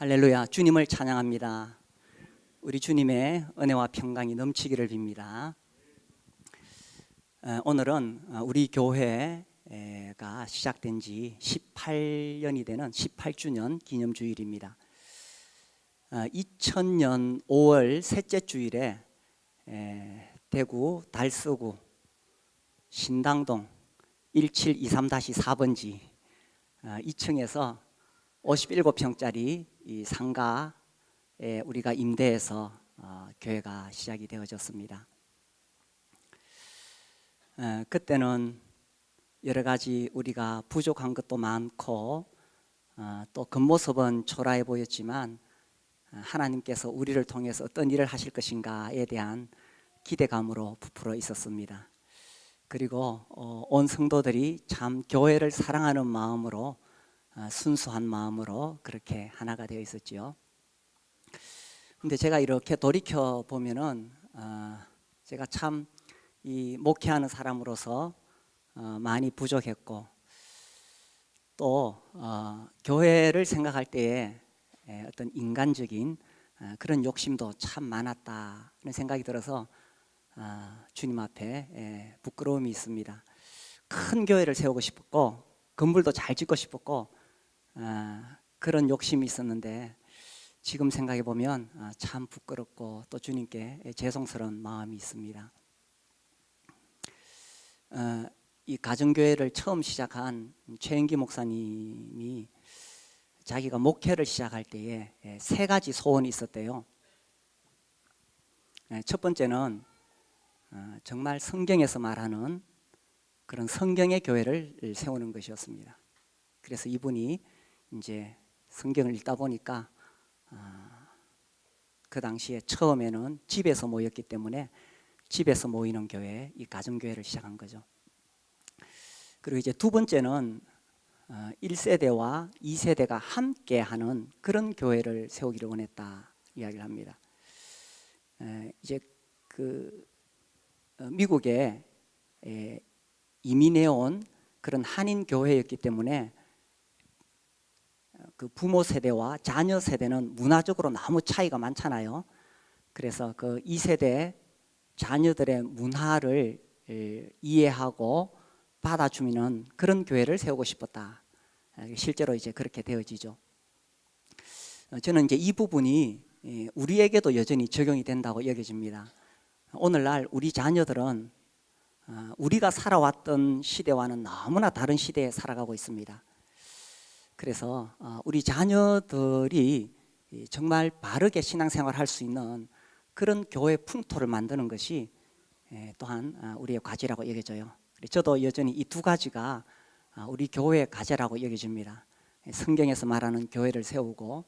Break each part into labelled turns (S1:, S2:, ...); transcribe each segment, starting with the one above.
S1: 할렐루야, 주님을 찬양합니다. 우리 주님의 은혜와 평강이 넘치기를 빕니다. 오늘은 우리 교회가 시작된 지 18년이 되는 18주년 기념주일입니다. 2000년 5월 셋째 주일에 대구 달서구 신당동 1723-4번지 2층에서 57평짜리 이 상가에 우리가 임대해서 교회가 시작이 되어졌습니다. 그때는 여러 가지 우리가 부족한 것도 많고 또 겉모습은 초라해 보였지만 하나님께서 우리를 통해서 어떤 일을 하실 것인가에 대한 기대감으로 부풀어 있었습니다. 그리고 온 성도들이 참 교회를 사랑하는 마음으로 순수한 마음으로 그렇게 하나가 되어 있었지요. 근데 제가 이렇게 돌이켜 보면은 제가 참 이 목회하는 사람으로서 많이 부족했고 또 교회를 생각할 때에 어떤 인간적인 그런 욕심도 참 많았다는 생각이 들어서 주님 앞에 부끄러움이 있습니다. 큰 교회를 세우고 싶었고 건물도 잘 짓고 싶었고 그런 욕심이 있었는데 지금 생각해 보면 참 부끄럽고 또 주님께 죄송스러운 마음이 있습니다. 이 가정교회를 처음 시작한 최영기 목사님이 자기가 목회를 시작할 때에 세 가지 소원이 있었대요. 첫 번째는 정말 성경에서 말하는 그런 성경의 교회를 세우는 것이었습니다. 그래서 이분이 이제 성경을 읽다 보니까 그 당시에 처음에는 집에서 모였기 때문에 집에서 모이는 교회, 이 가정교회를 시작한 거죠. 그리고 이제 두 번째는 1세대와 2세대가 함께하는 그런 교회를 세우기를 원했다 이야기를 합니다. 이제 그 미국에 이민해 온 그런 한인 교회였기 때문에 그 부모 세대와 자녀 세대는 문화적으로 너무 차이가 많잖아요. 그래서 그 2세대 자녀들의 문화를 이해하고 받아주는 그런 교회를 세우고 싶었다. 실제로 이제 그렇게 되어지죠. 저는 이제 이 부분이 우리에게도 여전히 적용이 된다고 여겨집니다. 오늘날 우리 자녀들은 우리가 살아왔던 시대와는 너무나 다른 시대에 살아가고 있습니다. 그래서 우리 자녀들이 정말 바르게 신앙생활을 할 수 있는 그런 교회 풍토를 만드는 것이 또한 우리의 과제라고 여겨져요. 저도 여전히 이 두 가지가 우리 교회의 과제라고 여겨집니다. 성경에서 말하는 교회를 세우고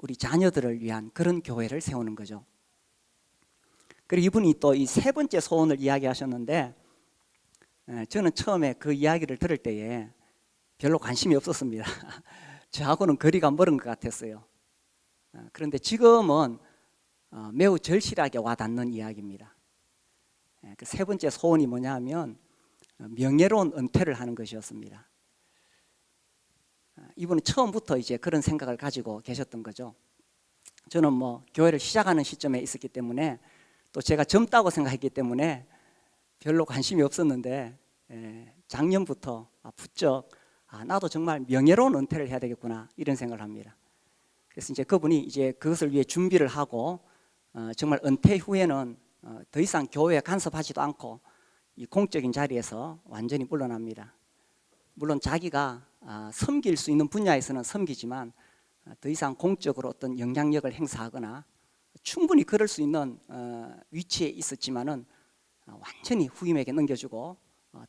S1: 우리 자녀들을 위한 그런 교회를 세우는 거죠. 그리고 이분이 또 이 세 번째 소원을 이야기하셨는데 저는 처음에 그 이야기를 들을 때에 별로 관심이 없었습니다. 저하고는 거리가 멀은 것 같았어요. 그런데 지금은 매우 절실하게 와닿는 이야기입니다. 그 세 번째 소원이 뭐냐 하면 명예로운 은퇴를 하는 것이었습니다. 이분은 처음부터 이제 그런 생각을 가지고 계셨던 거죠. 저는 뭐 교회를 시작하는 시점에 있었기 때문에 또 제가 젊다고 생각했기 때문에 별로 관심이 없었는데 작년부터 부쩍 나도 정말 명예로운 은퇴를 해야 되겠구나 이런 생각을 합니다. 그래서 이제 그분이 이제 그것을 위해 준비를 하고 정말 은퇴 후에는 더 이상 교회에 간섭하지도 않고 이 공적인 자리에서 완전히 물러납니다. 물론 자기가 섬길 수 있는 분야에서는 섬기지만 더 이상 공적으로 어떤 영향력을 행사하거나 충분히 그럴 수 있는 위치에 있었지만은 완전히 후임에게 넘겨주고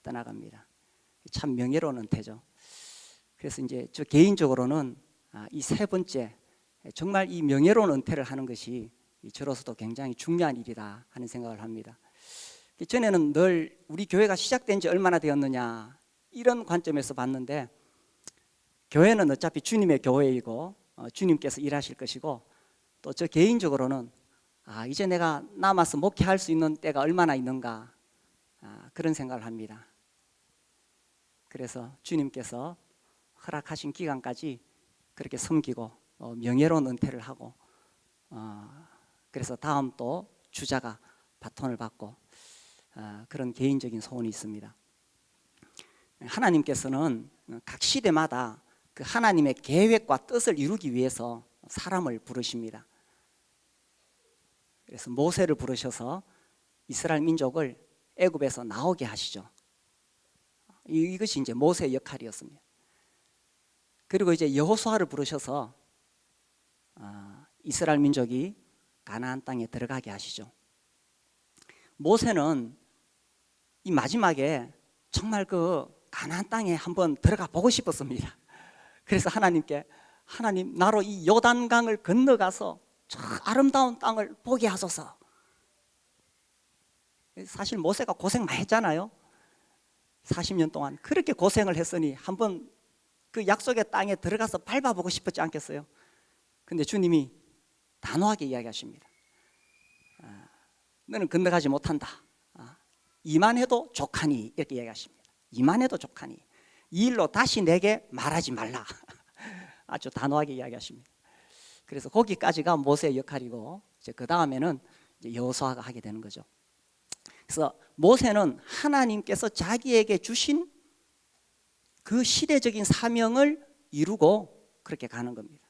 S1: 떠나갑니다. 참 명예로운 은퇴죠. 그래서 이제 저 개인적으로는 이 세 번째 정말 이 명예로운 은퇴를 하는 것이 저로서도 굉장히 중요한 일이다 하는 생각을 합니다. 전에는 늘 우리 교회가 시작된 지 얼마나 되었느냐 이런 관점에서 봤는데 교회는 어차피 주님의 교회이고 주님께서 일하실 것이고 또 저 개인적으로는 이제 내가 남아서 목회할 수 있는 때가 얼마나 있는가 그런 생각을 합니다. 그래서 주님께서 허락하신 기간까지 그렇게 섬기고 명예로운 은퇴를 하고 그래서 다음 또 주자가 바톤을 받고 그런 개인적인 소원이 있습니다. 하나님께서는 각 시대마다 그 하나님의 계획과 뜻을 이루기 위해서 사람을 부르십니다. 그래서 모세를 부르셔서 이스라엘 민족을 애굽에서 나오게 하시죠. 이것이 이제 모세의 역할이었습니다. 그리고 이제 여호수아를 부르셔서 이스라엘 민족이 가나안 땅에 들어가게 하시죠. 모세는 이 마지막에 정말 그 가나안 땅에 한번 들어가 보고 싶었습니다. 그래서 하나님께 하나님 나로 이 요단강을 건너가서 저 아름다운 땅을 보게 하소서. 사실 모세가 고생 많이 했잖아요. 40년 동안 그렇게 고생을 했으니 한번 그 약속의 땅에 들어가서 밟아보고 싶었지 않겠어요? 근데 주님이 단호하게 이야기하십니다. 너는 건너가지 못한다. 이만해도 족하니 이렇게 이야기하십니다. 이만해도 족하니 이 일로 다시 내게 말하지 말라. 아주 단호하게 이야기하십니다. 그래서 거기까지가 모세의 역할이고 이제 그 다음에는 여호수아가 하게 되는 거죠. 그래서 모세는 하나님께서 자기에게 주신 그 시대적인 사명을 이루고 그렇게 가는 겁니다.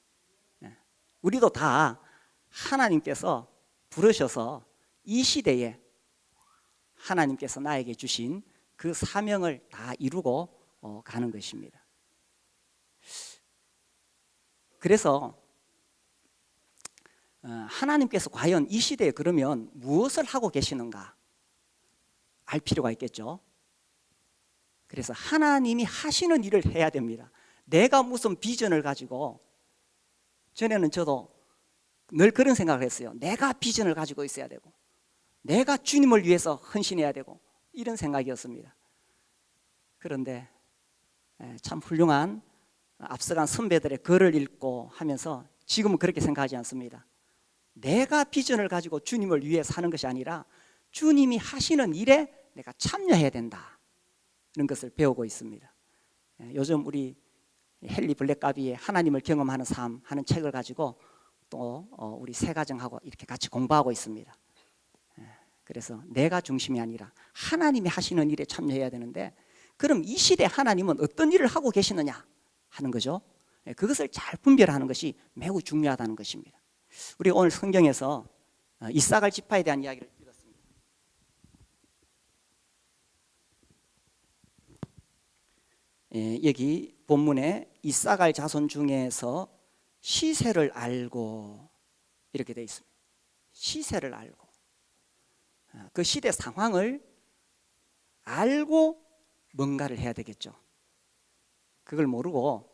S1: 우리도 다 하나님께서 부르셔서 이 시대에 하나님께서 나에게 주신 그 사명을 다 이루고 가는 것입니다. 그래서 하나님께서 과연 이 시대에 그러면 무엇을 하고 계시는가 알 필요가 있겠죠. 그래서 하나님이 하시는 일을 해야 됩니다. 내가 무슨 비전을 가지고, 전에는 저도 늘 그런 생각을 했어요. 내가 비전을 가지고 있어야 되고 내가 주님을 위해서 헌신해야 되고 이런 생각이었습니다. 그런데 참 훌륭한 앞서간 선배들의 글을 읽고 하면서 지금은 그렇게 생각하지 않습니다. 내가 비전을 가지고 주님을 위해 사는 것이 아니라 주님이 하시는 일에 내가 참여해야 된다, 이런 것을 배우고 있습니다. 요즘 우리 헨리 블랙가비의 하나님을 경험하는 삶 하는 책을 가지고 또 우리 세 가정하고 이렇게 같이 공부하고 있습니다. 그래서 내가 중심이 아니라 하나님이 하시는 일에 참여해야 되는데, 그럼 이 시대 하나님은 어떤 일을 하고 계시느냐 하는 거죠. 그것을 잘 분별하는 것이 매우 중요하다는 것입니다. 우리 오늘 성경에서 이사갈 지파에 대한 이야기를 읽었습니다. 여기 본문에 이사갈 자손 중에서 시세를 알고 이렇게 되어 있습니다. 시세를 알고, 그 시대 상황을 알고 뭔가를 해야 되겠죠. 그걸 모르고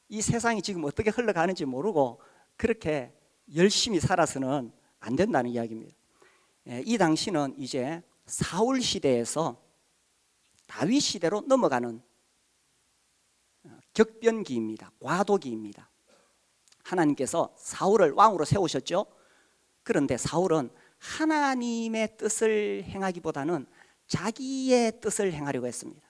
S1: 이 세상이 지금 어떻게 흘러가는지 모르고 그렇게 열심히 살아서는 안 된다는 이야기입니다. 이 당시는 이제 사울 시대에서 다윗 시대로 넘어가는 격변기입니다. 과도기입니다. 하나님께서 사울을 왕으로 세우셨죠. 그런데 사울은 하나님의 뜻을 행하기보다는 자기의 뜻을 행하려고 했습니다.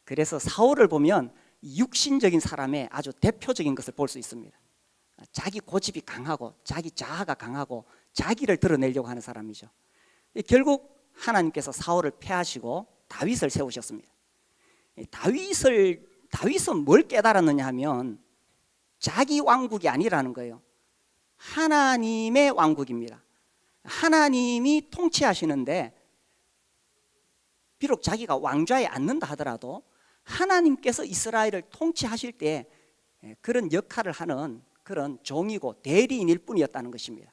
S1: 그래서 사울을 보면 육신적인 사람의 아주 대표적인 것을 볼 수 있습니다. 자기 고집이 강하고 자기 자아가 강하고 자기를 드러내려고 하는 사람이죠. 결국 하나님께서 사울을 패하시고 다윗을 세우셨습니다. 다윗은 뭘 깨달았느냐 하면 자기 왕국이 아니라는 거예요. 하나님의 왕국입니다. 하나님이 통치하시는데 비록 자기가 왕좌에 앉는다 하더라도 하나님께서 이스라엘을 통치하실 때 그런 역할을 하는 그런 종이고 대리인일 뿐이었다는 것입니다.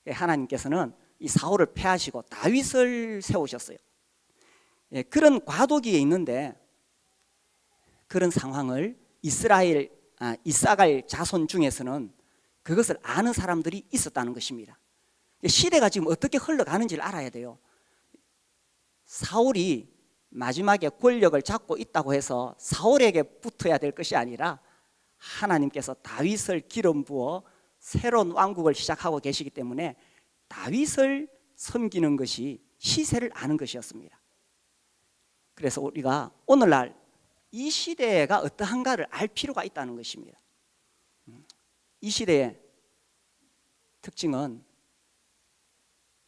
S1: 하나님께서는 이 사울을 패하시고 다윗을 세우셨어요. 그런 과도기에 있는데 그런 상황을 이사갈 자손 중에서는 그것을 아는 사람들이 있었다는 것입니다. 시대가 지금 어떻게 흘러가는지를 알아야 돼요. 사울이 마지막에 권력을 잡고 있다고 해서 사울에게 붙어야 될 것이 아니라 하나님께서 다윗을 기름 부어 새로운 왕국을 시작하고 계시기 때문에 다윗을 섬기는 것이 시세를 아는 것이었습니다. 그래서 우리가 오늘날 이 시대가 어떠한가를 알 필요가 있다는 것입니다. 이 시대의 특징은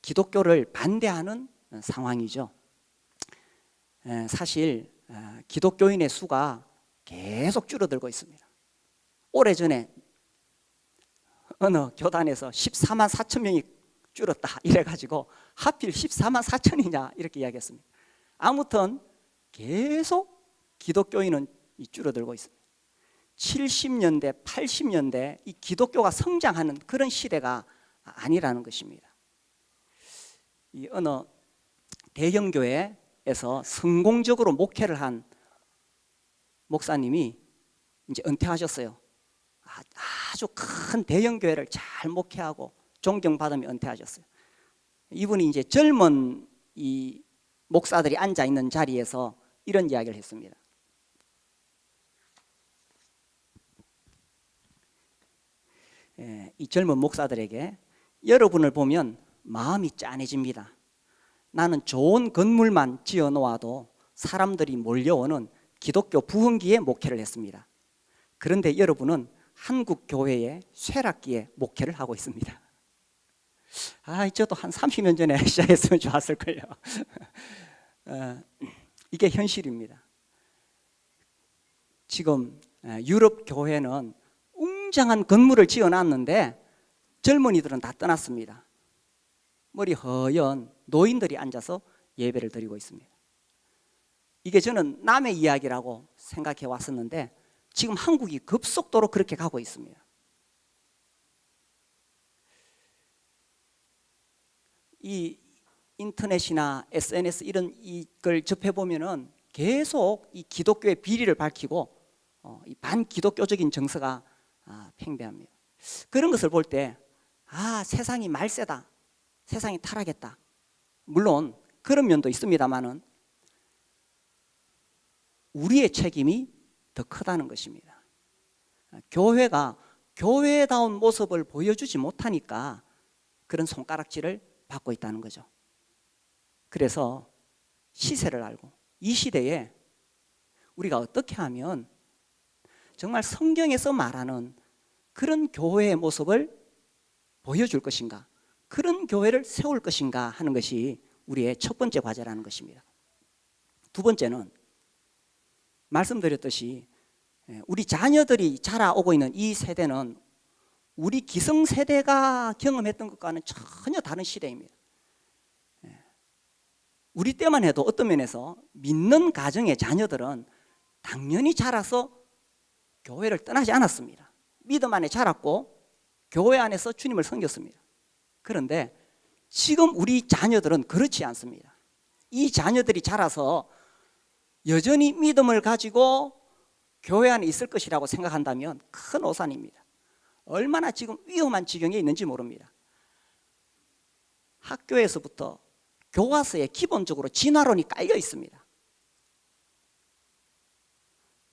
S1: 기독교를 반대하는 상황이죠. 사실 기독교인의 수가 계속 줄어들고 있습니다. 오래전에 어느 교단에서 14만 4천 명이 줄었다 이래가지고 하필 14만 4천이냐 이렇게 이야기했습니다. 아무튼 계속 기독교인은 줄어들고 있습니다. 70년대, 80년대 이 기독교가 성장하는 그런 시대가 아니라는 것입니다. 이 어느 대형 교회에서 성공적으로 목회를 한 목사님이 이제 은퇴하셨어요. 아주 큰 대형 교회를 잘 목회하고 존경받으며 은퇴하셨어요. 이분이 이제 젊은 이 목사들이 앉아 있는 자리에서 이런 이야기를 했습니다. 이 젊은 목사들에게 여러분을 보면 마음이 짠해집니다. 나는 좋은 건물만 지어 놓아도 사람들이 몰려오는 기독교 부흥기에 목회를 했습니다. 그런데 여러분은 한국 교회의 쇠락기에 목회를 하고 있습니다. 저도 한 30년 전에 시작했으면 좋았을걸요. 이게 현실입니다. 지금 유럽 교회는 웅장한 건물을 지어놨는데 젊은이들은 다 떠났습니다. 머리 허연 노인들이 앉아서 예배를 드리고 있습니다. 이게 저는 남의 이야기라고 생각해 왔었는데 지금 한국이 급속도로 그렇게 가고 있습니다. 이 인터넷이나 SNS 이런 이걸 접해보면은 계속 이 기독교의 비리를 밝히고 이 반기독교적인 정서가 팽배합니다. 그런 것을 볼 때 세상이 말세다, 세상이 타락했다. 물론 그런 면도 있습니다만은 우리의 책임이 더 크다는 것입니다. 교회가 교회다운 모습을 보여주지 못하니까 그런 손가락질을 받고 있다는 거죠. 그래서 시세를 알고 이 시대에 우리가 어떻게 하면 정말 성경에서 말하는 그런 교회의 모습을 보여줄 것인가, 그런 교회를 세울 것인가 하는 것이 우리의 첫 번째 과제라는 것입니다. 두 번째는 말씀드렸듯이 우리 자녀들이 자라오고 있는 이 세대는 우리 기성세대가 경험했던 것과는 전혀 다른 시대입니다. 우리 때만 해도 어떤 면에서 믿는 가정의 자녀들은 당연히 자라서 교회를 떠나지 않았습니다. 믿음 안에 자랐고 교회 안에서 주님을 섬겼습니다. 그런데 지금 우리 자녀들은 그렇지 않습니다. 이 자녀들이 자라서 여전히 믿음을 가지고 교회 안에 있을 것이라고 생각한다면 큰 오산입니다. 얼마나 지금 위험한 지경에 있는지 모릅니다. 학교에서부터 교과서에 기본적으로 진화론이 깔려 있습니다.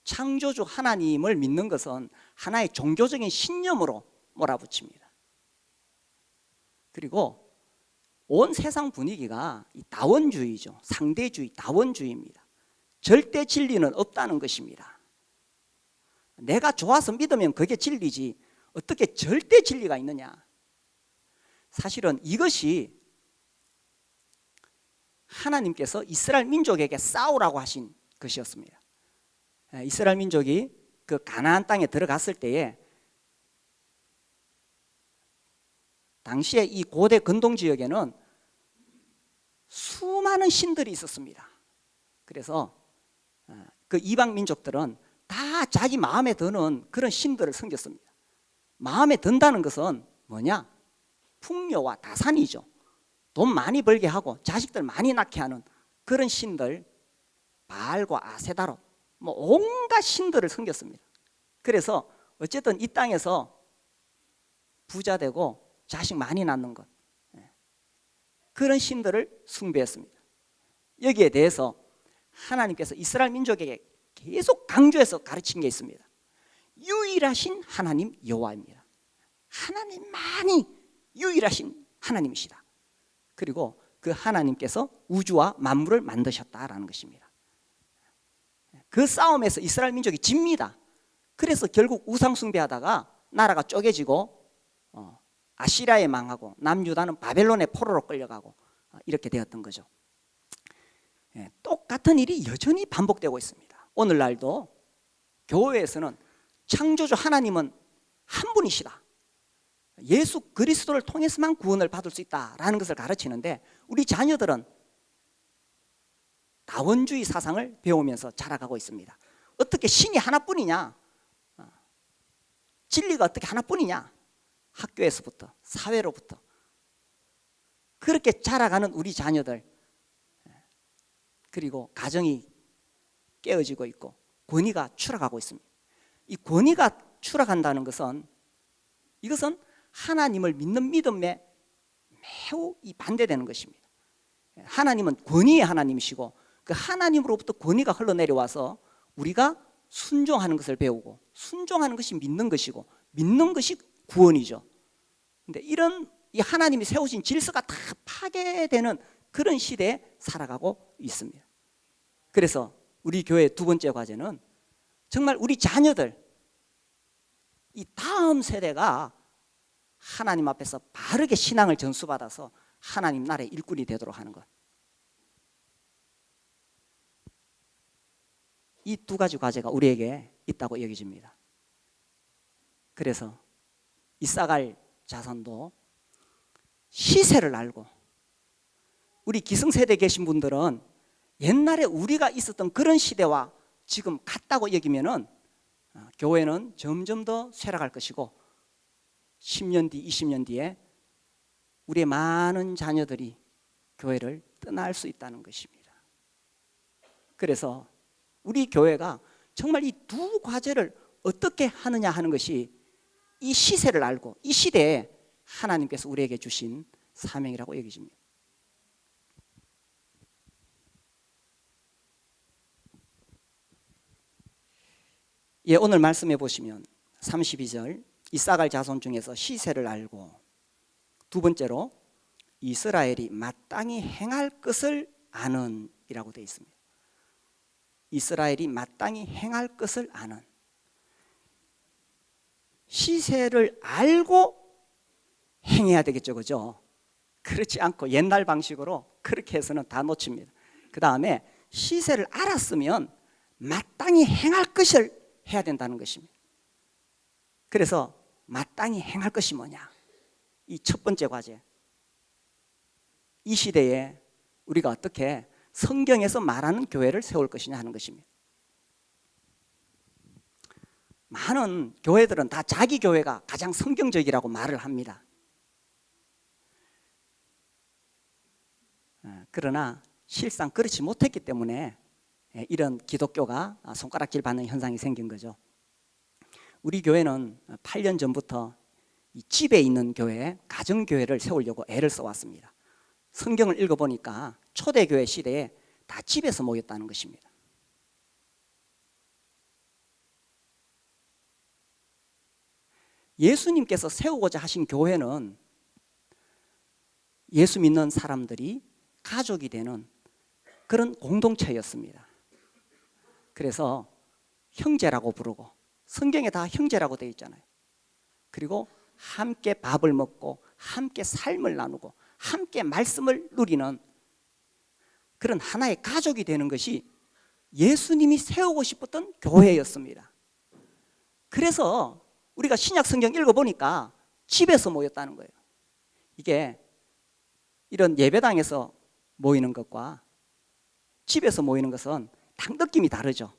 S1: 창조주 하나님을 믿는 것은 하나의 종교적인 신념으로 몰아붙입니다. 그리고 온 세상 분위기가 다원주의죠. 상대주의, 다원주의입니다. 절대 진리는 없다는 것입니다. 내가 좋아서 믿으면 그게 진리지 어떻게 절대 진리가 있느냐. 사실은 이것이 하나님께서 이스라엘 민족에게 싸우라고 하신 것이었습니다. 이스라엘 민족이 그 가나안 땅에 들어갔을 때에 당시에 이 고대 근동 지역에는 수많은 신들이 있었습니다. 그래서 그 이방 민족들은 다 자기 마음에 드는 그런 신들을 섬겼습니다. 마음에 든다는 것은 뭐냐? 풍요와 다산이죠. 돈 많이 벌게 하고 자식들 많이 낳게 하는 그런 신들, 바알과 아세다롯, 온갖 신들을 섬겼습니다. 그래서 어쨌든 이 땅에서 부자 되고 자식 많이 낳는 것, 그런 신들을 숭배했습니다. 여기에 대해서 하나님께서 이스라엘 민족에게 계속 강조해서 가르친 게 있습니다. 유일하신 하나님 여호와입니다. 하나님만이 유일하신 하나님이시다. 그리고 그 하나님께서 우주와 만물을 만드셨다라는 것입니다. 그 싸움에서 이스라엘 민족이 집니다. 그래서 결국 우상 숭배하다가 나라가 쪼개지고 아시리아에 망하고 남유다는 바벨론의 포로로 끌려가고 이렇게 되었던 거죠. 똑같은 일이 여전히 반복되고 있습니다. 오늘날도 교회에서는 창조주 하나님은 한 분이시다, 예수 그리스도를 통해서만 구원을 받을 수 있다라는 것을 가르치는데, 우리 자녀들은 다원주의 사상을 배우면서 자라가고 있습니다. 어떻게 신이 하나뿐이냐, 진리가 어떻게 하나뿐이냐, 학교에서부터 사회로부터 그렇게 자라가는 우리 자녀들, 그리고 가정이 깨어지고 있고 권위가 추락하고 있습니다. 이 권위가 추락한다는 것은, 이것은 하나님을 믿는 믿음에 매우 반대되는 것입니다. 하나님은 권위의 하나님이시고 그 하나님으로부터 권위가 흘러내려와서 우리가 순종하는 것을 배우고, 순종하는 것이 믿는 것이고 믿는 것이 구원이죠. 근데 이런 이 하나님이 세우신 질서가 다 파괴되는 그런 시대에 살아가고 있습니다. 그래서 우리 교회의 두 번째 과제는 정말 우리 자녀들, 이 다음 세대가 하나님 앞에서 바르게 신앙을 전수받아서 하나님 나라의 일꾼이 되도록 하는 것. 이 두 가지 과제가 우리에게 있다고 여겨집니다. 그래서 이사갈 자손도 시세를 알고, 우리 기성세대에 계신 분들은 옛날에 우리가 있었던 그런 시대와 지금 같다고 여기면은 교회는 점점 더 쇠락할 것이고 10년 뒤, 20년 뒤에 우리의 많은 자녀들이 교회를 떠날 수 있다는 것입니다. 그래서 우리 교회가 정말 이 두 과제를 어떻게 하느냐 하는 것이 이 시세를 알고 이 시대에 하나님께서 우리에게 주신 사명이라고 여겨집니다. 오늘 말씀해 보시면 32절, 이사갈 자손 중에서 시세를 알고, 두 번째로 이스라엘이 마땅히 행할 것을 아는 이라고 되어 있습니다. 이스라엘이 마땅히 행할 것을 아는. 시세를 알고 행해야 되겠죠, 그죠? 그렇지 않고 옛날 방식으로 그렇게 해서는 다 놓칩니다. 그 다음에 시세를 알았으면 마땅히 행할 것을 해야 된다는 것입니다. 그래서 마땅히 행할 것이 뭐냐, 이 첫 번째 과제, 이 시대에 우리가 어떻게 성경에서 말하는 교회를 세울 것이냐 하는 것입니다. 많은 교회들은 다 자기 교회가 가장 성경적이라고 말을 합니다. 그러나 실상 그렇지 못했기 때문에 이런 기독교가 손가락질 받는 현상이 생긴 거죠. 우리 교회는 8년 전부터 이 집에 있는 교회, 가정교회를 세우려고 애를 써왔습니다. 성경을 읽어보니까 초대교회 시대에 다 집에서 모였다는 것입니다. 예수님께서 세우고자 하신 교회는 예수 믿는 사람들이 가족이 되는 그런 공동체였습니다. 그래서 형제라고 부르고, 성경에 다 형제라고 되어 있잖아요. 그리고 함께 밥을 먹고 함께 삶을 나누고 함께 말씀을 누리는 그런 하나의 가족이 되는 것이 예수님이 세우고 싶었던 교회였습니다. 그래서 우리가 신약 성경 읽어보니까 집에서 모였다는 거예요. 이게 이런 예배당에서 모이는 것과 집에서 모이는 것은 딱 느낌이 다르죠.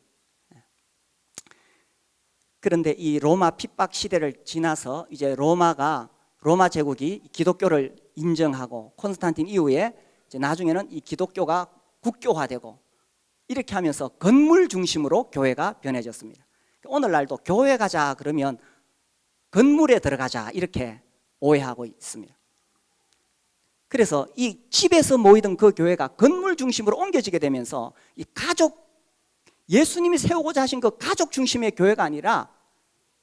S1: 그런데 이 로마 핍박 시대를 지나서 이제 로마 제국이 기독교를 인정하고 콘스탄틴 이후에 이제 나중에는 이 기독교가 국교화되고 이렇게 하면서 건물 중심으로 교회가 변해졌습니다. 오늘날도 교회 가자 그러면 건물에 들어가자 이렇게 오해하고 있습니다. 그래서 이 집에서 모이던 그 교회가 건물 중심으로 옮겨지게 되면서 이 가족, 예수님이 세우고자 하신 그 가족 중심의 교회가 아니라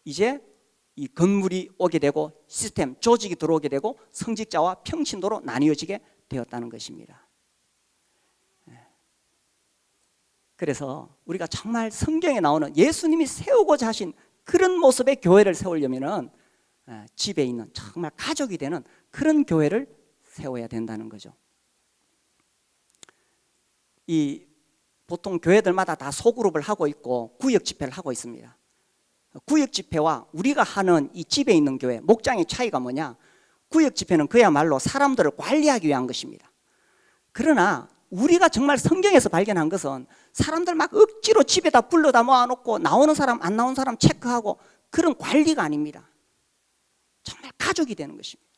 S1: 이제 이 건물이 오게 되고 시스템, 조직이 들어오게 되고 성직자와 평신도로 나뉘어지게 되었다는 것입니다. 그래서 우리가 정말 성경에 나오는 예수님이 세우고자 하신 그런 모습의 교회를 세우려면은 집에 있는 정말 가족이 되는 그런 교회를 세워야 된다는 거죠. 이 보통 교회들마다 다 소그룹을 하고 있고 구역 집회를 하고 있습니다. 구역 집회와 우리가 하는 이 집에 있는 교회, 목장의 차이가 뭐냐? 구역 집회는 그야말로 사람들을 관리하기 위한 것입니다. 그러나 우리가 정말 성경에서 발견한 것은 사람들 막 억지로 집에다 불러다 모아놓고 나오는 사람 안 나오는 사람 체크하고 그런 관리가 아닙니다. 정말 가족이 되는 것입니다.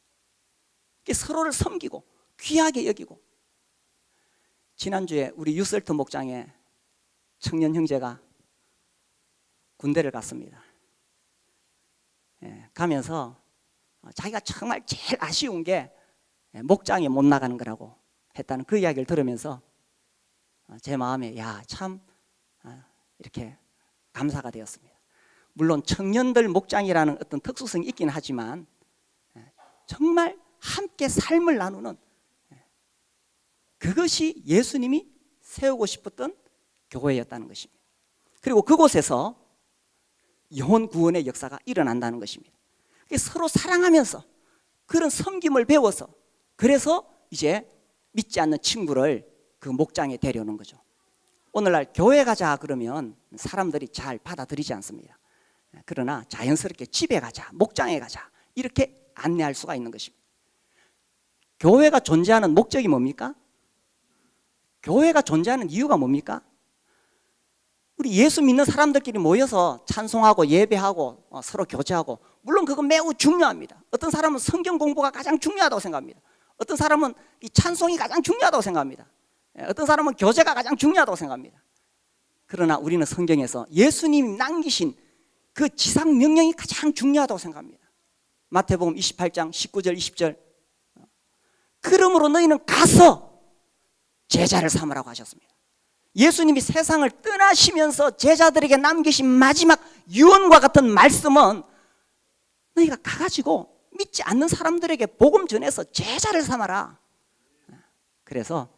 S1: 서로를 섬기고 귀하게 여기고. 지난주에 우리 유설트 목장에 청년 형제가 군대를 갔습니다. 가면서 자기가 정말 제일 아쉬운 게 목장에 못 나가는 거라고 했다는 그 이야기를 들으면서 제 마음에 참 이렇게 감사가 되었습니다. 물론 청년들 목장이라는 어떤 특수성이 있긴 하지만 정말 함께 삶을 나누는 그것이 예수님이 세우고 싶었던 교회였다는 것입니다. 그리고 그곳에서 영혼 구원의 역사가 일어난다는 것입니다. 서로 사랑하면서 그런 섬김을 배워서 그래서 이제 믿지 않는 친구를 그 목장에 데려오는 거죠. 오늘날 교회 가자 그러면 사람들이 잘 받아들이지 않습니다. 그러나 자연스럽게 집에 가자, 목장에 가자 이렇게 안내할 수가 있는 것입니다. 교회가 존재하는 목적이 뭡니까? 교회가 존재하는 이유가 뭡니까? 우리 예수 믿는 사람들끼리 모여서 찬송하고 예배하고 서로 교제하고, 물론 그건 매우 중요합니다. 어떤 사람은 성경 공부가 가장 중요하다고 생각합니다. 어떤 사람은 이 찬송이 가장 중요하다고 생각합니다. 어떤 사람은 교제가 가장 중요하다고 생각합니다. 그러나 우리는 성경에서 예수님이 남기신 그 지상 명령이 가장 중요하다고 생각합니다. 마태복음 28장 19절 20절, 그러므로 너희는 가서 제자를 삼으라고 하셨습니다. 예수님이 세상을 떠나시면서 제자들에게 남기신 마지막 유언과 같은 말씀은 너희가 가가지고 믿지 않는 사람들에게 복음 전해서 제자를 삼아라. 그래서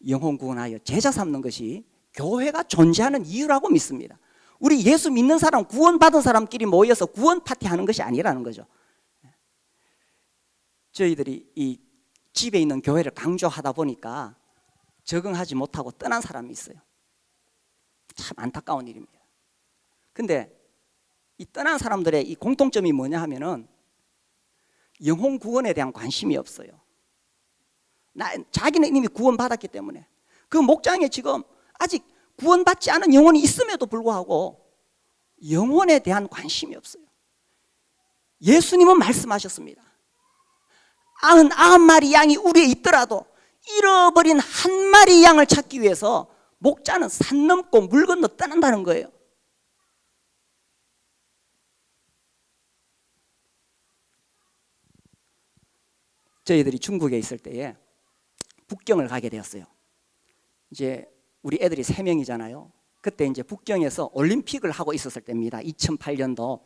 S1: 영혼 구원하여 제자 삼는 것이 교회가 존재하는 이유라고 믿습니다. 우리 예수 믿는 사람, 구원받은 사람끼리 모여서 구원 파티하는 것이 아니라는 거죠. 저희들이 이 집에 있는 교회를 강조하다 보니까 적응하지 못하고 떠난 사람이 있어요. 참 안타까운 일입니다. 근데 이 떠난 사람들의 이 공통점이 뭐냐 하면은 영혼 구원에 대한 관심이 없어요. 자기는 이미 구원받았기 때문에. 그 목장에 지금 아직 구원받지 않은 영혼이 있음에도 불구하고 영혼에 대한 관심이 없어요. 예수님은 말씀하셨습니다. 99마리 양이 우리에 있더라도 잃어버린 한 마리 양을 찾기 위해서 목자는 산 넘고 물 건너 떠난다는 거예요. 저희들이 중국에 있을 때에 북경을 가게 되었어요. 이제 우리 애들이 3명이잖아요. 그때 이제 북경에서 올림픽을 하고 있었을 때입니다. 2008년도.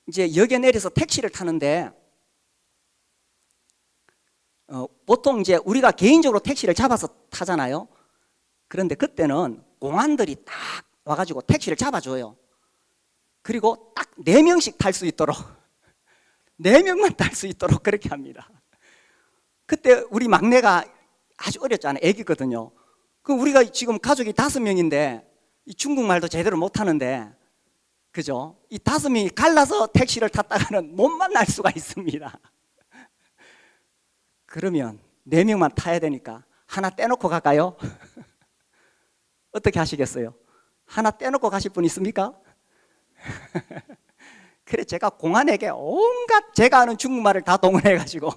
S1: 이제 역에 내려서 택시를 타는데 보통 이제 우리가 개인적으로 택시를 잡아서 타잖아요. 그런데 그때는 공안들이 딱 와가지고 택시를 잡아줘요. 그리고 딱 4명씩 탈 수 있도록 4명만 탈 수 있도록 그렇게 합니다. 그때 우리 막내가 아주 어렸잖아요. 애기거든요. 그럼 우리가 지금 가족이 5명인데 이 중국말도 제대로 못하는데, 그죠? 이 5명이 갈라서 택시를 탔다가는 못 만날 수가 있습니다. 그러면 4명만 타야 되니까 하나 떼놓고 갈까요? 어떻게 하시겠어요? 하나 떼놓고 가실 분 있습니까? 그래, 제가 공안에게 온갖 제가 아는 중국말을 다 동원해가지고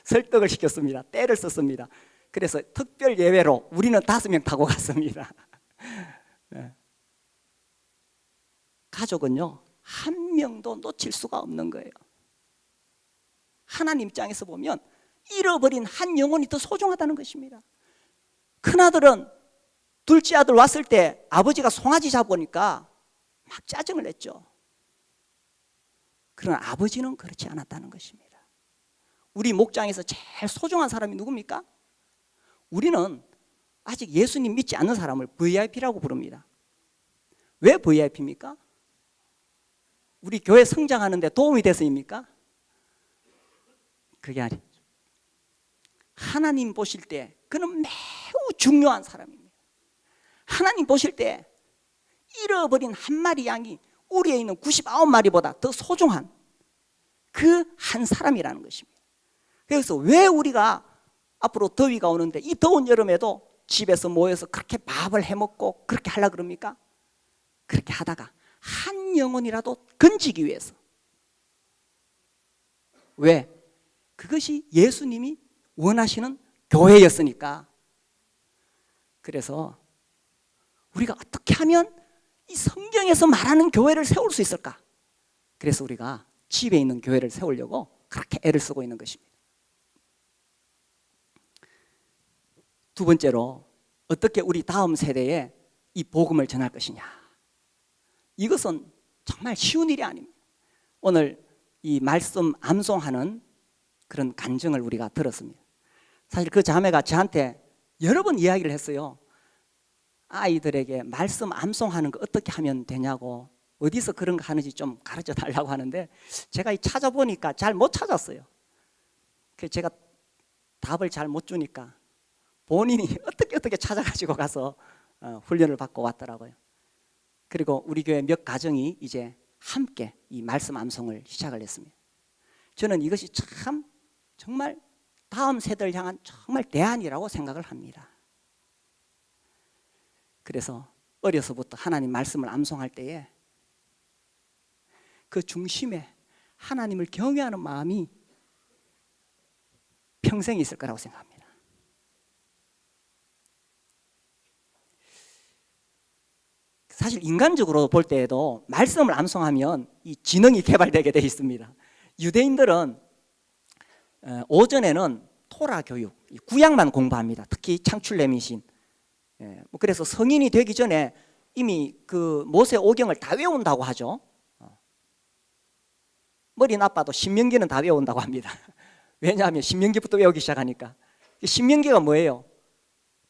S1: 설득을 시켰습니다. 떼를 썼습니다. 그래서 특별 예외로 우리는 5명 타고 갔습니다. 네. 가족은요, 한 명도 놓칠 수가 없는 거예요. 하나님 입장에서 보면 잃어버린 한 영혼이 더 소중하다는 것입니다. 큰아들은 둘째 아들 왔을 때 아버지가 송아지 잡으니까 막 짜증을 냈죠. 그러나 아버지는 그렇지 않았다는 것입니다. 우리 목장에서 제일 소중한 사람이 누굽니까? 우리는 아직 예수님 믿지 않는 사람을 VIP라고 부릅니다. 왜 VIP입니까? 우리 교회 성장하는데 도움이 됐습니까? 그게 아니죠. 하나님 보실 때 그는 매우 중요한 사람입니다. 하나님 보실 때 잃어버린 한 마리 양이 우리에 있는 99마리보다 더 소중한 그 한 사람이라는 것입니다. 그래서 왜 우리가 앞으로 더위가 오는데 이 더운 여름에도 집에서 모여서 그렇게 밥을 해먹고 그렇게 하려고 그럽니까? 그렇게 하다가 한 영혼이라도 건지기 위해서. 왜? 그것이 예수님이 원하시는 교회였으니까. 그래서 우리가 어떻게 하면 이 성경에서 말하는 교회를 세울 수 있을까? 그래서 우리가 집에 있는 교회를 세우려고 그렇게 애를 쓰고 있는 것입니다. 두 번째로, 어떻게 우리 다음 세대에 이 복음을 전할 것이냐. 이것은 정말 쉬운 일이 아닙니다. 오늘 이 말씀 암송하는 그런 간증을 우리가 들었습니다. 사실 그 자매가 저한테 여러 번 이야기를 했어요. 아이들에게 말씀 암송하는 거 어떻게 하면 되냐고, 어디서 그런 거 하는지 좀 가르쳐 달라고 하는데 제가 찾아보니까 잘 못 찾았어요. 그래서 제가 답을 잘 못 주니까 본인이 어떻게 찾아가지고 가서 훈련을 받고 왔더라고요. 그리고 우리 교회 몇 가정이 이제 함께 이 말씀 암송을 시작을 했습니다. 저는 이것이 참 정말 다음 세대를 향한 정말 대안이라고 생각을 합니다. 그래서 어려서부터 하나님 말씀을 암송할 때에 그 중심에 하나님을 경외하는 마음이 평생 있을 거라고 생각합니다. 사실 인간적으로 볼 때에도 말씀을 암송하면 이 지능이 개발되게 되어 있습니다. 유대인들은 오전에는 토라 교육, 구약만 공부합니다. 특히 창출레미신. 그래서 성인이 되기 전에 이미 그 모세 오경을 다 외운다고 하죠. 머리 나빠도 신명기는 다 외운다고 합니다. 왜냐하면 신명기부터 외우기 시작하니까. 신명기가 뭐예요?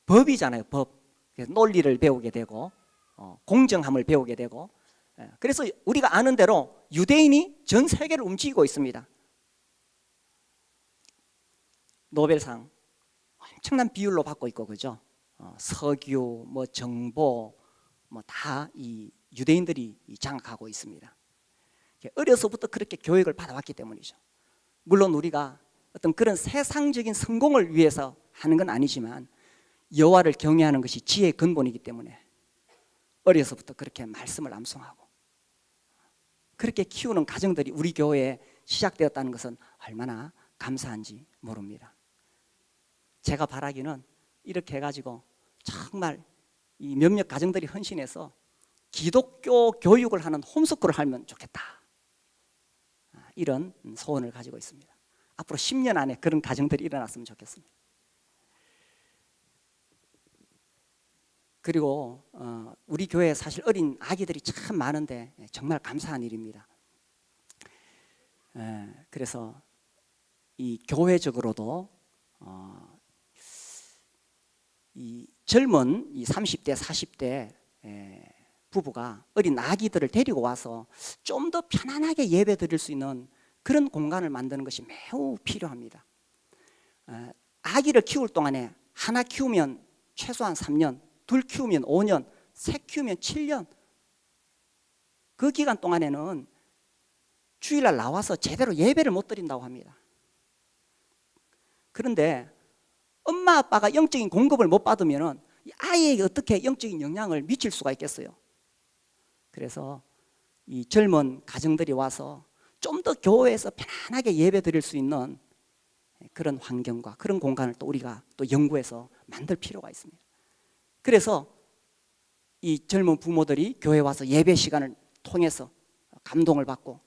S1: 법이잖아요. 법. 논리를 배우게 되고 공정함을 배우게 되고. 그래서 우리가 아는 대로 유대인이 전 세계를 움직이고 있습니다. 노벨상 엄청난 비율로 받고 있고, 그죠? 석유, 뭐 정보, 뭐 다 이 유대인들이 장악하고 있습니다. 어려서부터 그렇게 교육을 받아왔기 때문이죠. 물론 우리가 어떤 그런 세상적인 성공을 위해서 하는 건 아니지만 여호와를 경외하는 것이 지혜의 근본이기 때문에 어려서부터 그렇게 말씀을 암송하고 그렇게 키우는 가정들이 우리 교회에 시작되었다는 것은 얼마나 감사한지 모릅니다. 제가 바라기는 이렇게 해가지고 정말 이 몇몇 가정들이 헌신해서 기독교 교육을 하는 홈스쿨을 하면 좋겠다, 이런 소원을 가지고 있습니다. 앞으로 10년 안에 그런 가정들이 일어났으면 좋겠습니다. 그리고 우리 교회에 사실 어린 아기들이 참 많은데 정말 감사한 일입니다. 그래서 이 교회적으로도 이 젊은 이 30대 40대 부부가 어린 아기들을 데리고 와서 좀 더 편안하게 예배 드릴 수 있는 그런 공간을 만드는 것이 매우 필요합니다. 아기를 키울 동안에 하나 키우면 최소한 3년, 둘 키우면 5년, 셋 키우면 7년, 그 기간 동안에는 주일날 나와서 제대로 예배를 못 드린다고 합니다. 그런데 엄마 아빠가 영적인 공급을 못 받으면 아이에게 어떻게 영적인 영향을 미칠 수가 있겠어요? 그래서 이 젊은 가정들이 와서 좀 더 교회에서 편안하게 예배 드릴 수 있는 그런 환경과 그런 공간을 또 우리가 또 연구해서 만들 필요가 있습니다. 그래서 이 젊은 부모들이 교회 와서 예배 시간을 통해서 감동을 받고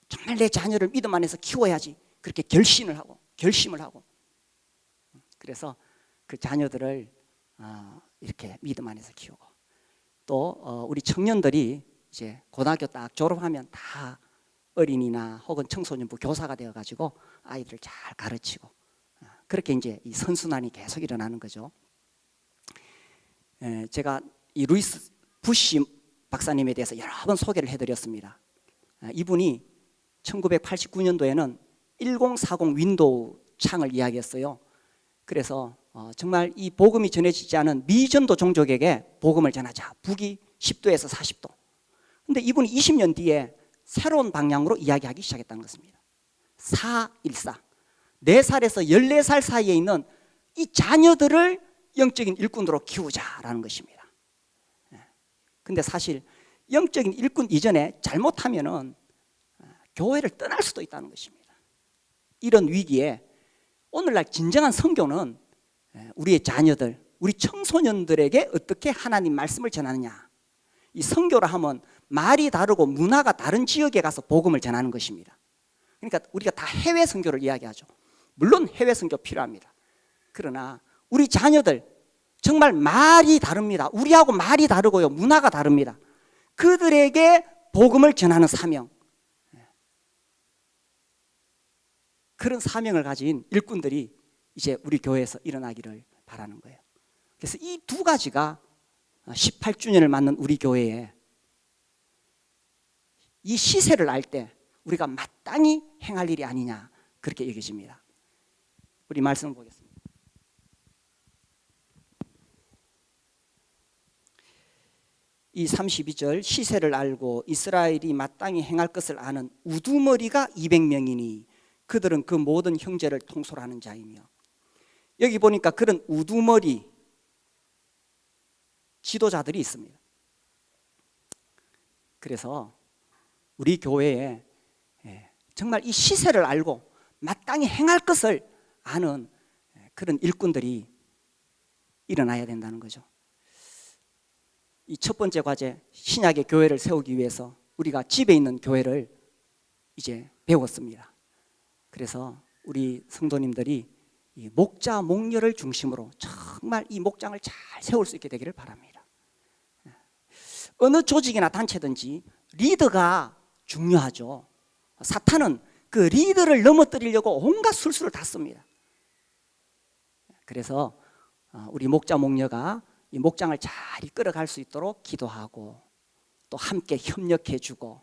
S1: 정말 내 자녀를 믿음 안에서 키워야지, 그렇게 결심을 하고 그래서 그 자녀들을 이렇게 믿음 안에서 키우고, 또 우리 청년들이 이제 고등학교 딱 졸업하면 다 어린이나 혹은 청소년부 교사가 되어가지고 아이들을 잘 가르치고, 그렇게 이제 이 선순환이 계속 일어나는 거죠. 제가 이 루이스 부시 박사님에 대해서 여러 번 소개를 해드렸습니다. 이분이 1989년도에는 1040 윈도우 창을 이야기했어요. 그래서 정말 이 복음이 전해지지 않은 미전도 종족에게 복음을 전하자. 북위 10도에서 40도. 근데 이분이 20년 뒤에 새로운 방향으로 이야기하기 시작했다는 것입니다. 414. 4살에서 14살 사이에 있는 이 자녀들을 영적인 일꾼으로 키우자라는 것입니다. 근데 사실 영적인 일꾼 이전에 잘못하면은 교회를 떠날 수도 있다는 것입니다. 이런 위기에 오늘날 진정한 선교는 우리의 자녀들, 우리 청소년들에게 어떻게 하나님 말씀을 전하느냐. 이 선교라 하면 말이 다르고 문화가 다른 지역에 가서 복음을 전하는 것입니다. 그러니까 우리가 다 해외 선교를 이야기하죠. 물론 해외 선교 필요합니다. 그러나 우리 자녀들 정말 말이 다릅니다. 우리하고 말이 다르고요, 문화가 다릅니다. 그들에게 복음을 전하는 사명, 그런 사명을 가진 일꾼들이 이제 우리 교회에서 일어나기를 바라는 거예요. 그래서 이 두 가지가 18주년을 맞는 우리 교회에 이 시세를 알 때 우리가 마땅히 행할 일이 아니냐, 그렇게 여겨집니다. 우리 말씀을 보겠습니다. 이 32절, 시세를 알고 이스라엘이 마땅히 행할 것을 아는 우두머리가 200명이니 그들은 그 모든 형제를 통솔하는 자이며. 여기 보니까 그런 우두머리 지도자들이 있습니다. 그래서 우리 교회에 정말 이 시세를 알고 마땅히 행할 것을 아는 그런 일꾼들이 일어나야 된다는 거죠. 이 첫 번째 과제, 신약의 교회를 세우기 위해서 우리가 집에 있는 교회를 이제 배웠습니다. 그래서 우리 성도님들이 이 목자 목녀를 중심으로 정말 이 목장을 잘 세울 수 있게 되기를 바랍니다. 어느 조직이나 단체든지 리더가 중요하죠. 사탄은 그 리더를 넘어뜨리려고 온갖 술수를 다 씁니다. 그래서 우리 목자 목녀가 이 목장을 잘 이끌어갈 수 있도록 기도하고 또 함께 협력해주고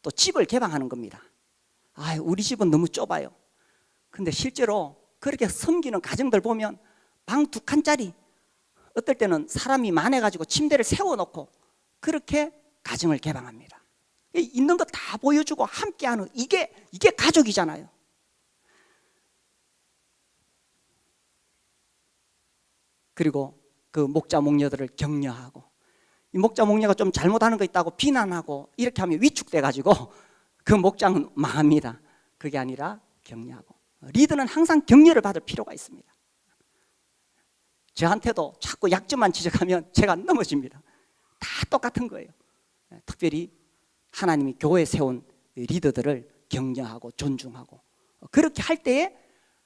S1: 또 집을 개방하는 겁니다. 우리 집은 너무 좁아요. 근데 실제로 그렇게 섬기는 가정들 보면 방 2칸짜리, 어떨 때는 사람이 많아가지고 침대를 세워놓고 그렇게 가정을 개방합니다. 있는 거 다 보여주고 함께하는, 이게 가족이잖아요. 그리고 그 목자 목녀들을 격려하고, 이 목자 목녀가 좀 잘못하는 거 있다고 비난하고 이렇게 하면 위축돼가지고 그 목장은 망합니다. 그게 아니라 격려하고, 리더는 항상 격려를 받을 필요가 있습니다. 저한테도 자꾸 약점만 지적하면 제가 넘어집니다. 다 똑같은 거예요. 특별히 하나님이 교회에 세운 리더들을 격려하고 존중하고, 그렇게 할 때에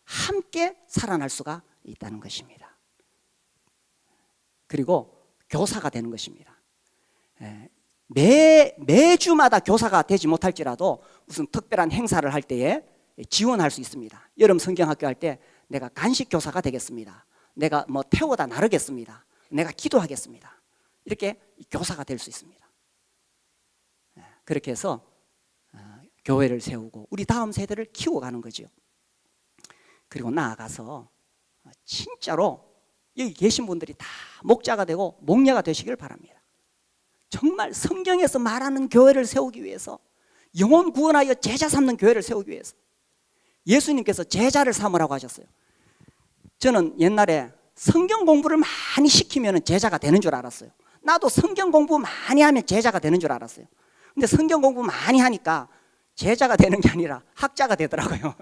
S1: 함께 살아날 수가 있다는 것입니다. 그리고 교사가 되는 것입니다. 매주마다 교사가 되지 못할지라도 무슨 특별한 행사를 할 때에 지원할 수 있습니다. 여름 성경학교 할 때 내가 간식 교사가 되겠습니다. 내가 태워다 나르겠습니다. 내가 기도하겠습니다. 이렇게 교사가 될 수 있습니다. 그렇게 해서 교회를 세우고 우리 다음 세대를 키워가는 거죠. 그리고 나아가서 진짜로 여기 계신 분들이 다 목자가 되고 목녀가 되시길 바랍니다. 정말 성경에서 말하는 교회를 세우기 위해서, 영혼 구원하여 제자 삼는 교회를 세우기 위해서 예수님께서 제자를 삼으라고 하셨어요. 저는 옛날에 성경 공부를 많이 시키면 제자가 되는 줄 알았어요. 나도 성경 공부 많이 하면 제자가 되는 줄 알았어요. 근데 성경 공부 많이 하니까 제자가 되는 게 아니라 학자가 되더라고요.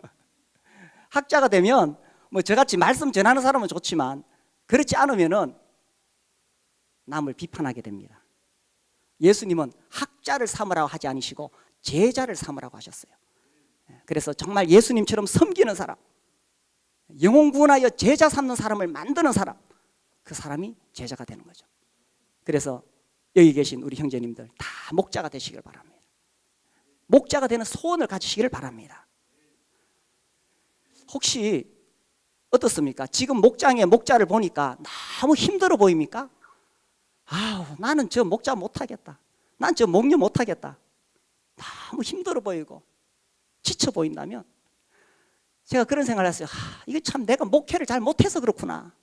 S1: 학자가 되면 저같이 말씀 전하는 사람은 좋지만 그렇지 않으면은 남을 비판하게 됩니다. 예수님은 학자를 삼으라고 하지 않으시고 제자를 삼으라고 하셨어요. 그래서 정말 예수님처럼 섬기는 사람, 영혼 구원하여 제자 삼는 사람을 만드는 사람, 그 사람이 제자가 되는 거죠. 그래서 여기 계신 우리 형제님들 다 목자가 되시길 바랍니다. 목자가 되는 소원을 가지시기를 바랍니다. 혹시 어떻습니까? 지금 목장의 목자를 보니까 너무 힘들어 보입니까? 나는 저 목자 못하겠다. 난 저 목녀 못하겠다. 너무 힘들어 보이고 지쳐 보인다면 제가 그런 생각을 했어요. 이게 참 내가 목회를 잘 못해서 그렇구나.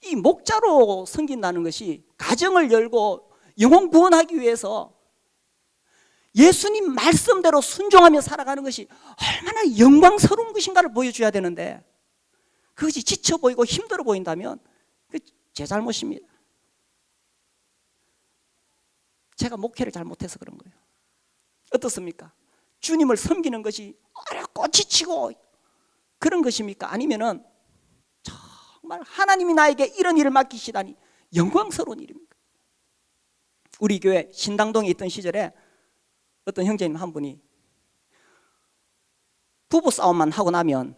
S1: 이 목자로 섬긴다는 것이 가정을 열고 영혼 구원하기 위해서 예수님 말씀대로 순종하며 살아가는 것이 얼마나 영광스러운 것인가를 보여줘야 되는데 그것이 지쳐 보이고 힘들어 보인다면 제 잘못입니다. 제가 목회를 잘 못해서 그런 거예요. 어떻습니까? 주님을 섬기는 것이 어렵고 지치고 그런 것입니까? 아니면은 정말 하나님이 나에게 이런 일을 맡기시다니 영광스러운 일입니까? 우리 교회 신당동에 있던 시절에 어떤 형제님 한 분이 부부 싸움만 하고 나면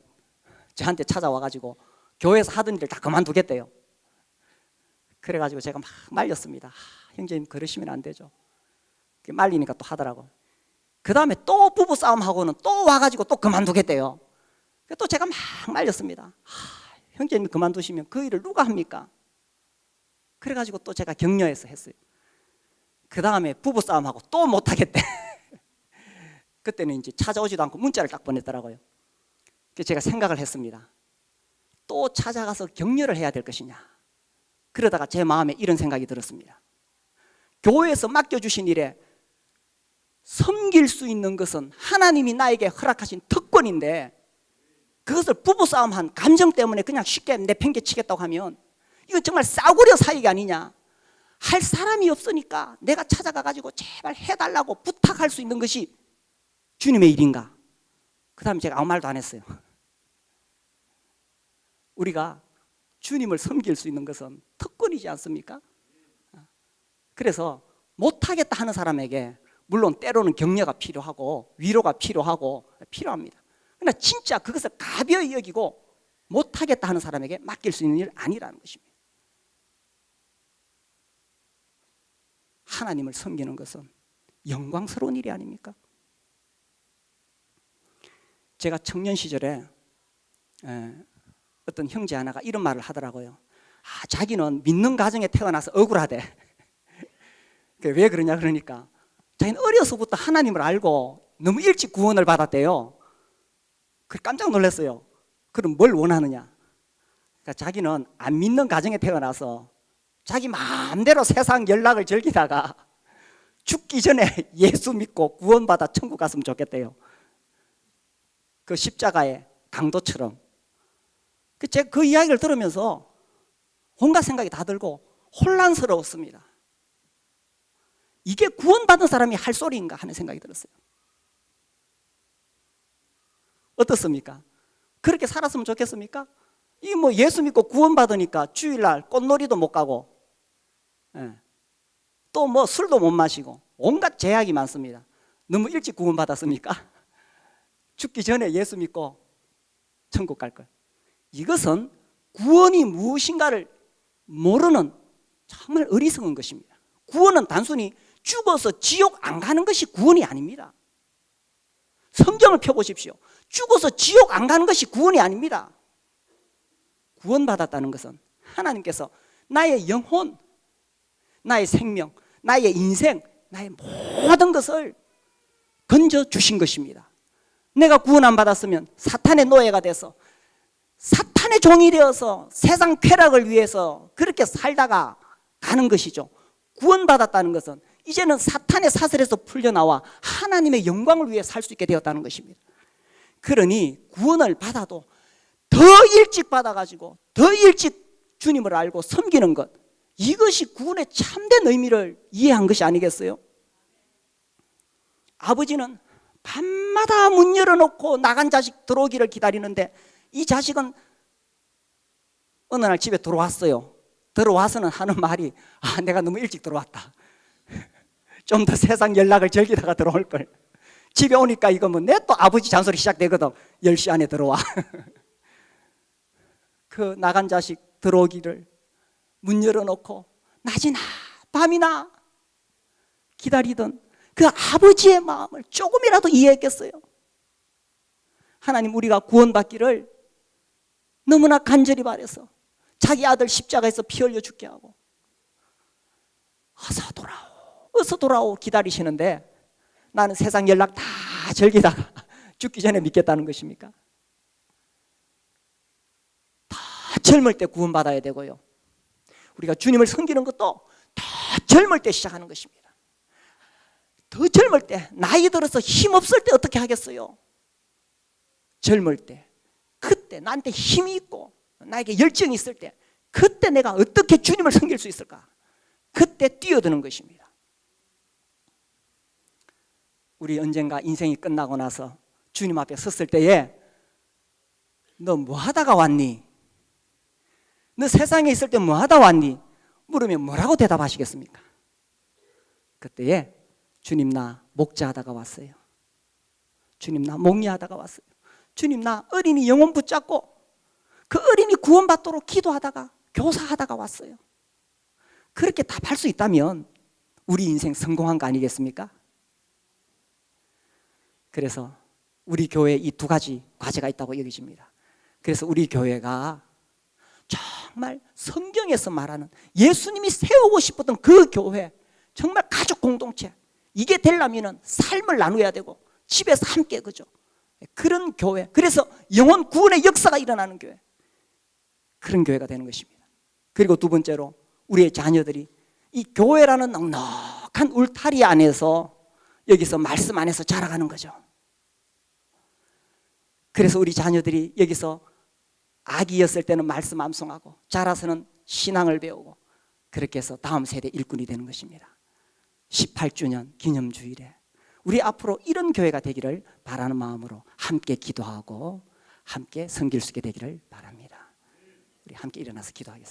S1: 저한테 찾아와가지고 교회에서 하던 일을 다 그만두겠대요. 그래가지고 제가 막 말렸습니다. 형제님 그러시면 안 되죠. 말리니까 또 하더라고. 그 다음에 또 부부 싸움하고는 또 와가지고 또 그만두겠대요. 또 제가 막 말렸습니다. 형제님 그만두시면 그 일을 누가 합니까? 그래가지고 또 제가 격려해서 했어요. 그 다음에 부부 싸움하고 또 못하겠대. 그때는 이제 찾아오지도 않고 문자를 딱 보냈더라고요. 그래서 제가 생각을 했습니다. 또 찾아가서 격려를 해야 될 것이냐. 그러다가 제 마음에 이런 생각이 들었습니다. 교회에서 맡겨주신 일에 섬길 수 있는 것은 하나님이 나에게 허락하신 특권인데 그것을 부부싸움한 감정 때문에 그냥 쉽게 내팽개치겠다고 하면 이건 정말 싸구려 사역이 아니냐. 할 사람이 없으니까 내가 찾아가가지고 제발 해달라고 부탁할 수 있는 것이 주님의 일인가. 그 다음에 제가 아무 말도 안 했어요. 우리가 주님을 섬길 수 있는 것은 특권이지 않습니까? 그래서 못하겠다 하는 사람에게 물론 때로는 격려가 필요하고 위로가 필요합니다. 그러나 진짜 그것을 가벼이 여기고 못하겠다 하는 사람에게 맡길 수 있는 일 아니라는 것입니다. 하나님을 섬기는 것은 영광스러운 일이 아닙니까? 제가 청년 시절에 어떤 형제 하나가 이런 말을 하더라고요. 자기는 믿는 가정에 태어나서 억울하대. 왜 그러냐 그러니까 자기는 어려서부터 하나님을 알고 너무 일찍 구원을 받았대요. 깜짝 놀랐어요. 그럼 뭘 원하느냐? 그러니까 자기는 안 믿는 가정에 태어나서 자기 마음대로 세상 연락을 즐기다가 죽기 전에 예수 믿고 구원받아 천국 갔으면 좋겠대요. 그 십자가의 강도처럼. 제가 그 이야기를 들으면서 온갖 생각이 다 들고 혼란스러웠습니다. 이게 구원받은 사람이 할 소리인가 하는 생각이 들었어요. 어떻습니까? 그렇게 살았으면 좋겠습니까? 이 뭐 예수 믿고 구원받으니까 주일날 꽃놀이도 못 가고 또 뭐 술도 못 마시고 온갖 제약이 많습니다. 너무 일찍 구원받았습니까? 죽기 전에 예수 믿고 천국 갈 걸. 이것은 구원이 무엇인가를 모르는 정말 어리석은 것입니다. 구원은 단순히 죽어서 지옥 안 가는 것이 구원이 아닙니다. 성경을 펴보십시오. 죽어서 지옥 안 가는 것이 구원이 아닙니다. 구원받았다는 것은 하나님께서 나의 영혼, 나의 생명, 나의 인생, 나의 모든 것을 건져주신 것입니다. 내가 구원 안 받았으면 사탄의 노예가 돼서 사탄의 종이 되어서 세상 쾌락을 위해서 그렇게 살다가 가는 것이죠. 구원받았다는 것은 이제는 사탄의 사슬에서 풀려나와 하나님의 영광을 위해 살 수 있게 되었다는 것입니다. 그러니 구원을 받아도 더 일찍 받아가지고 더 일찍 주님을 알고 섬기는 것, 이것이 구원의 참된 의미를 이해한 것이 아니겠어요? 아버지는 밤마다 문 열어놓고 나간 자식 들어오기를 기다리는데 이 자식은 어느 날 집에 들어왔어요. 들어와서는 하는 말이 내가 너무 일찍 들어왔다. 좀 더 세상 연락을 즐기다가 들어올 걸. 집에 오니까 이거 뭐 내 또 아버지 잔소리 시작되거든. 10시 안에 들어와. 그 나간 자식 들어오기를 문 열어놓고 낮이나 밤이나 기다리던 그 아버지의 마음을 조금이라도 이해했겠어요? 하나님, 우리가 구원받기를 너무나 간절히 바라서 자기 아들 십자가에서 피 흘려 죽게 하고 어서 돌아오, 어서 돌아오 기다리시는데 나는 세상 연락 다 즐기다가 죽기 전에 믿겠다는 것입니까? 다 젊을 때 구원받아야 되고요. 우리가 주님을 섬기는 것도 더 젊을 때 시작하는 것입니다. 더 젊을 때, 나이 들어서 힘없을 때 어떻게 하겠어요? 젊을 때, 그때 나한테 힘이 있고 나에게 열정이 있을 때, 그때 내가 어떻게 주님을 섬길 수 있을까? 그때 뛰어드는 것입니다. 우리 언젠가 인생이 끝나고 나서 주님 앞에 섰을 때에 너 뭐 하다가 왔니? 너 세상에 있을 때 뭐 하다 왔니? 물으면 뭐라고 대답하시겠습니까? 그때에 주님 나 목자하다가 왔어요. 주님 나 목리하다가 왔어요. 주님 나 어린이 영혼 붙잡고 그 어린이 구원받도록 기도하다가 교사하다가 왔어요. 그렇게 답할 수 있다면 우리 인생 성공한 거 아니겠습니까? 그래서 우리 교회에 이 두 가지 과제가 있다고 여겨집니다. 그래서 우리 교회가 정말 성경에서 말하는 예수님이 세우고 싶었던 그 교회, 정말 가족 공동체, 이게 되려면 삶을 나누어야 되고 집에서 함께, 그죠? 그런 교회, 그래서 영혼 구원의 역사가 일어나는 교회, 그런 교회가 되는 것입니다. 그리고 두 번째로 우리의 자녀들이 이 교회라는 넉넉한 울타리 안에서, 여기서 말씀 안에서 자라가는 거죠. 그래서 우리 자녀들이 여기서 아기였을 때는 말씀 암송하고 자라서는 신앙을 배우고 그렇게 해서 다음 세대 일꾼이 되는 것입니다. 18주년 기념주일에 우리 앞으로 이런 교회가 되기를 바라는 마음으로 함께 기도하고 함께 섬길 수 있게 되기를 바랍니다. 우리 함께 일어나서 기도하겠습니다.